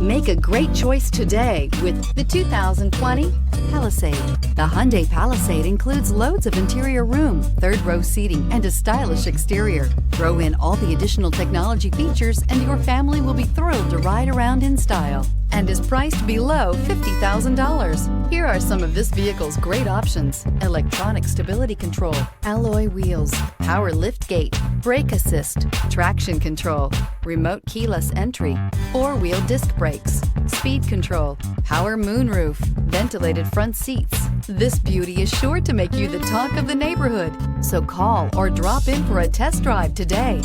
Make a great choice today with the 2020 Palisade. The Hyundai Palisade includes loads of interior room, third-row seating, and a stylish exterior. Throw in all the additional technology features and your family will be thrilled to ride around in style, and is priced below $50,000. Here are some of this vehicle's great options: electronic stability control, alloy wheels, power lift gate, brake assist, traction control, remote keyless entry, four-wheel disc brakes, speed control, power moonroof, ventilated front seats. This beauty is sure to make you the talk of the neighborhood. So call or drop in for a test drive today.